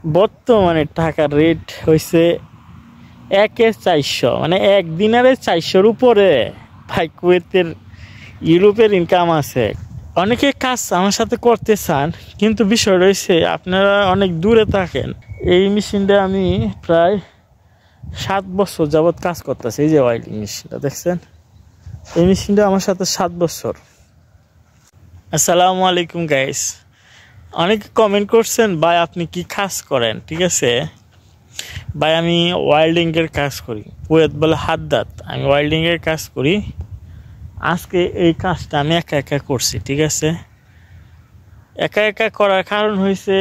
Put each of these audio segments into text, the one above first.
বর্তমানে টাকার রেট হয়েছে 1,400, মানে এক দিনারে 400-র উপরে। ভাই কুয়েতের ইউরোপের ইনকাম আছে। অনেকে কাজ আমার সাথে করতে চান, কিন্তু বিষয় রয়েছে আপনারা অনেক দূরে থাকেন। এই মেশিনটা আমি প্রায় 7 বছর যাবৎ কাজ করতেছি। এই যে ওয়েল্ডিং মেশিনটা দেখছেন, এই মেশিনটা আমার সাথে 7 বছর। আসসালামু আলাইকুম গাইস। অনেকে কমেন্ট করছেন ভাই আপনি কি কাজ করেন। ঠিক আছে ভাই, আমি ওয়েল্ডিংয়ের কাজ করি। কুয়েত বলে হাদ্দাত, আমি ওয়েল্ডিংয়ের কাজ করি। আজকে এই কাজটা আমি একা একা করছি। ঠিক আছে, একা একা করার কারণ হয়েছে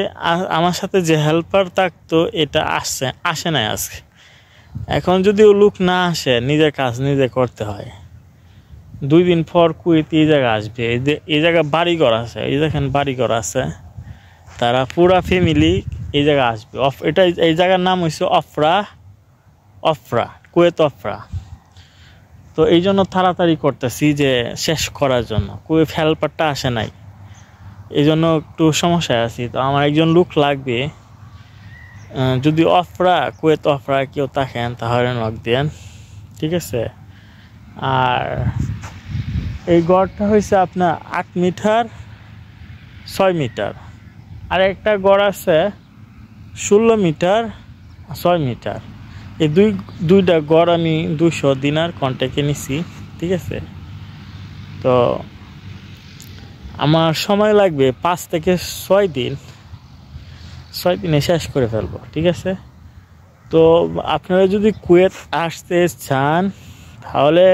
আমার সাথে যে হেল্পার থাকতো এটা আসে না আজকে। এখন যদি ও লোক না আসে, নিজের কাজ নিজে করতে হয়। 2 দিন পর কুয়েত এই জায়গা আসবে। এই জায়গা বাড়িঘর আছে, এই দেখেন বাড়িঘর আছে, তারা পুরা ফ্যামিলি এই জায়গা আসবে। এটা এই জায়গার নাম হয়েছে অফরা, কুয়েত অফরা। তো এই জন্য তাড়াতাড়ি করতেছি যে শেষ করার জন্য। কুয়েত হেল্পারটা আসে নাই, এই জন্য একটু সমস্যায় আছি। তো আমার একজন লোক লাগবে। যদি কুয়েত অফরা কেউ থাকেন তাহলে নক দেন। ঠিক আছে, আর এই গড়টা হয়েছে আপনার 8 মিটার 6 মিটার, আর একটা গড় আছে 16 মিটার 6 মিটার। এই দুইটা গড় আমি 200 দিনার কন্ট্যাক্টে নিছি। ঠিক আছে, তো আমার সময় লাগবে 5 থেকে 6 দিন, 6 দিনে শেষ করে ফেলবো। ঠিক আছে, তো আপনারা যদি কুয়েত আসতে চান তাহলে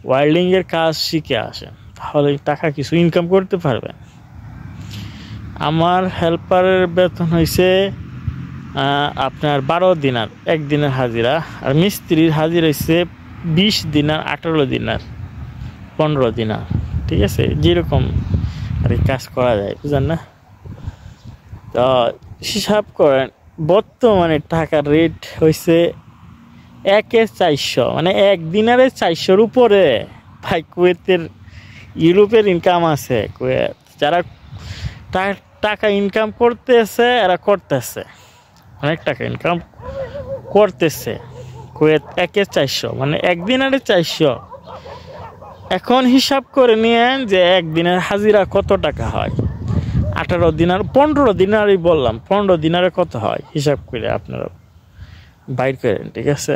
ওয়েল্ডিংয়ের কাজ শিখে আসেন, তাহলে টাকা কিছু ইনকাম করতে পারবেন। আমার হেল্পারের বেতন হয়েছে আপনার 12 দিনার, একদিনের হাজিরা। আর মিস্ত্রির হাজিরা হয়েছে 20 দিনার, 18 দিনার, 15 দিনার। ঠিক আছে, যেরকম আর কাজ করা যায়, বুঝলেন না? তো হিসাব করেন, বর্তমানে টাকার রেট হয়েছে 1,400, মানে এক দিনারে 400-র উপরে। ভাই কুয়েতের ইউরোপের ইনকাম আছে। কুয়েত যারা টাকা ইনকাম করতেছে এরা করতেছে, অনেক টাকা ইনকাম করতেছে। কুয়েত 1,400, মানে একদিনারে 400। এখন হিসাব করে নিয়েন যে একদিনের হাজিরা কত টাকা হয়। 18 দিনার, 15 দিনারই বললাম, 15 দিনারে কত হয় হিসাব করে আপনারা বাইর করেন। ঠিক আছে,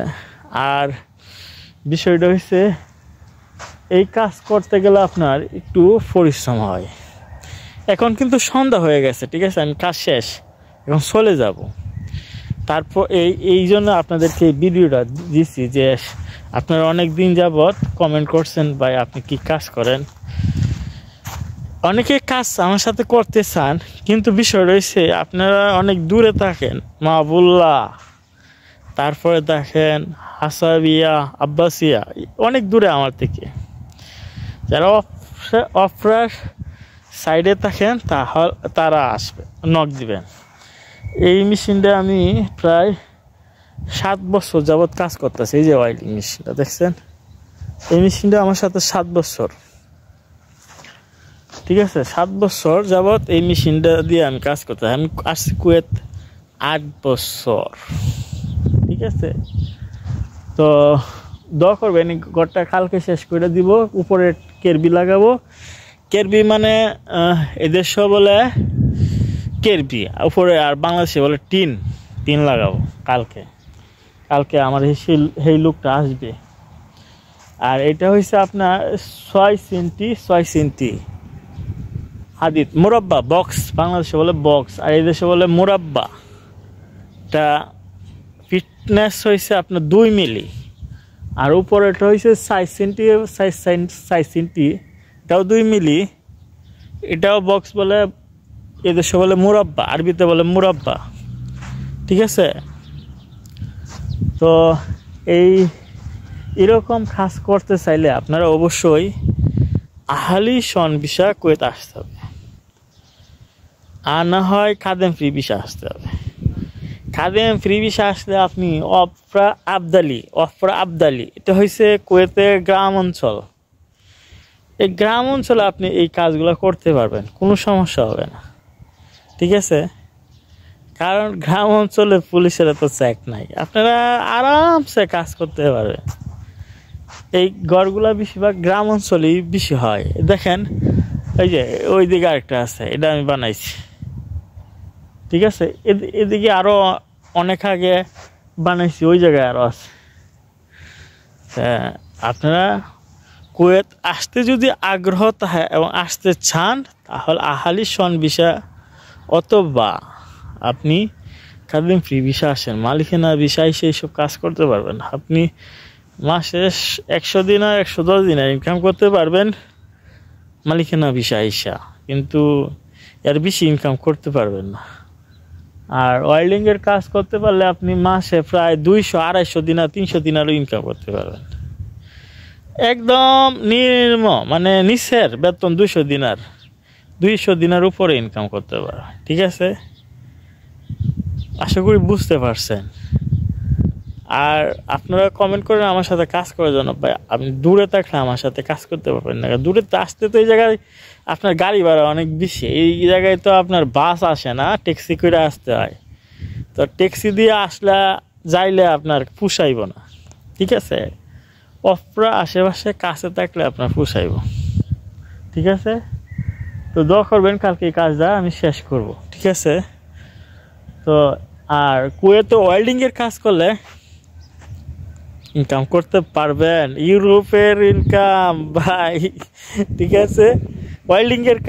আর বিষয়টা হচ্ছে এই কাজ করতে গেলে আপনার একটু পরিশ্রম হয়। এখন কিন্তু সন্ধ্যা হয়ে গেছে। ঠিক আছে, আমি কাজ শেষ, এখন চলে যাব। তারপর এই জন্য আপনাদেরকে এই ভিডিওটা দিচ্ছি যে আপনারা অনেক দিন যাবৎ কমেন্ট করছেন ভাই আপনি কি কাজ করেন। অনেকে কাজ আমার সাথে করতে চান, কিন্তু বিষয় রয়েছে আপনারা অনেক দূরে থাকেন। মাহবুল্লাহ, তারপরে দেখেন হাসাবিয়া, আব্বাসিয়া, অনেক দূরে আমার থেকে। যারা অফরার সাইডে থাকেন তারা আসবে, নক দিবেন। এই মেশিনটা আমি প্রায় 7 বছর যাবৎ কাজ করতেছি। এই যে ওয়েল্ডিং মেশিনটা দেখছেন, এই মেশিনটা আমার সাথে 7 বছর। ঠিক আছে, 7 বছর যাবৎ এই মেশিনটা দিয়ে আমি কাজ করতে। আমি আসছি কুয়েত 8 বছর। ঠিক আছে, তো দোয়া করবেন, ঘরটা কালকে শেষ করে দিব। উপরে কেরবি লাগাবো। কেরবি মানে এদেশে বলে কেরবি উপরে, আর বাংলাদেশে বলে টিন লাগাবো কালকে আমার সেই লোকটা আসবে। আর এটা হয়েছে আপনার 6 সেন্টি হাদিদ মুরাব্বা বক্স, বাংলাদেশে বলে বক্স আর এই দেশে বলে মুরাব্বা। এটা ফিটনেস হয়েছে আপনার 2 মিলি, আর উপরে এটা হয়েছে 6 সেন্টি, এটাও 2 মিলি। এটাও বক্স বলে, এদেশে বলে মুরাব্বা, আরবিতে বলে মুরাব্বা। ঠিক আছে, তো এরকম কাজ করতে চাইলে আপনারা অবশ্যই আহলি শন ভিসা কুয়েত আসতে হবে, আর না হয় খাদেম ফ্রি ভিসা আসতে হবে। খাদেম ফ্রি ভিসা আসলে আপনি অফরা আবদালি, এটা হয়েছে কুয়েতের গ্রাম অঞ্চল। এই গ্রাম অঞ্চলে আপনি এই কাজগুলো করতে পারবেন, কোনো সমস্যা হবে না। ঠিক আছে, কারণ গ্রাম অঞ্চলে পুলিশের এত চেক নাই, আপনারা আরামসে কাজ করতে পারবেন। এই ঘরগুলা বেশিরভাগ গ্রাম অঞ্চলেই বেশি হয়। দেখেন এই যে ওই দিকে আরেকটা আছে, এটা আমি বানাইছি, ঠিক আছে। এদিকে আরো অনেক আগে বানাইছি, ওই জায়গায় আরো আছে। আপনারা কুয়েত আসতে যদি আগ্রহ থাকে এবং আসতে চান, তাহলে আহালি সন ভিসা অথবা আপনি খাদিম ফ্রি ভিসা আসেন, মালিকানা ভিসা এসে এইসব কাজ করতে পারবেন। আপনি মাসে 100 দিনার 110 দিনার ইনকাম করতে পারবেন মালিকানা ভিসা আইসা, কিন্তু এর বেশি ইনকাম করতে পারবেন না। আর ওয়েল্ডিংয়ের কাজ করতে পারলে আপনি মাসে প্রায় 200-250 দিনার 300 দিনারও ইনকাম করতে পারবেন। একদম নিম্ন মানে নিচের বেতন 200 দিনার উপরে ইনকাম করতে পারবেন, ঠিক আছে। আশা করি বুঝতে পারছেন। আর আপনারা কমেন্ট করেন আমার সাথে কাজ করার জন্য। ভাই আপনি দূরে থাকলে আমার সাথে কাজ করতে পারবেন না, দূরে তো আসতে তো এই জায়গায় আপনার গাড়ি ভাড়া অনেক বেশি, এই জায়গায় তো আপনার বাস আসে না, ট্যাক্সি করে আসতে হয়। তো ট্যাক্সি দিয়ে আসলে যাইলে আপনার পুষাইব না, ঠিক আছে। অফরা আশেপাশে কাছে থাকলে আপনার পুষাইব, ঠিক আছে। তো দোয়া করবেন কালকে এই কাজটা আমি শেষ করব, ঠিক আছে। তো আর কুয়েতে ওয়েল্ডিংয়ের কাজ করলে ইনকাম করতে পারবেন ইউরোপের ইনকাম ভাই, ঠিক আছে। ওয়েল্ডিংয়ের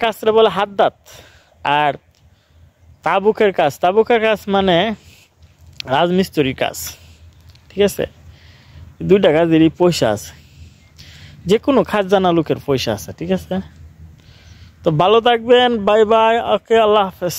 কাজটা বলে হাদ্দাত। আর তাবুকের কাজ মানে রাজমিস্ত্রির কাজ, ঠিক আছে। 2টা কাজেরই পয়সা আছে, যে কোনো কাজ জানা লোকের পয়সা আছে, ঠিক আছে। তো ভালো থাকবেন, বাই বাই, ওকে, আল্লাহ হাফেজ।